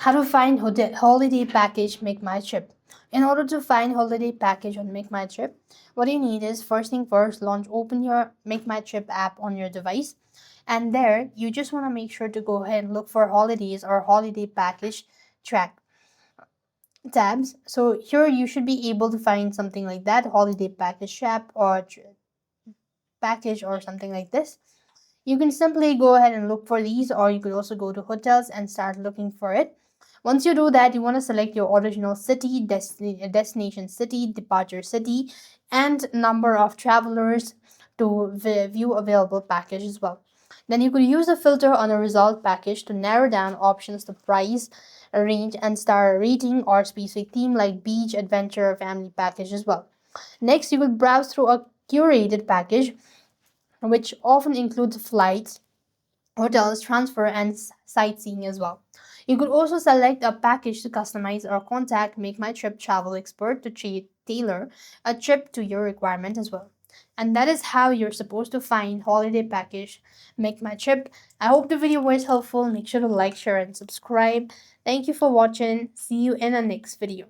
How to find holiday package Make My Trip. In order to find holiday package on Make My Trip, what you need is first thing first, open your Make My Trip app on your device, and there you just want to make sure to go ahead and look for holidays or holiday package track tabs. So here you should be able to find something like that, holiday package app or package or something like this. You can simply go ahead and look for these, or you could also go to hotels and start looking for it. Once you do that, you want to select your original city, destination city, departure city, and number of travelers to view available package as well. Then you could use a filter on a result package to narrow down options, the price range, and star rating or specific theme like beach, adventure, family package as well. Next, you could browse through a curated package, which often includes flights, hotels, transfer, and sightseeing as well. You could also select a package to customize or contact Make My Trip travel expert to tailor a trip to your requirement as well. And that is how you're supposed to find holiday package Make My Trip. I hope the video was helpful. Make sure to like, share, and subscribe. Thank you for watching. See you in the next video.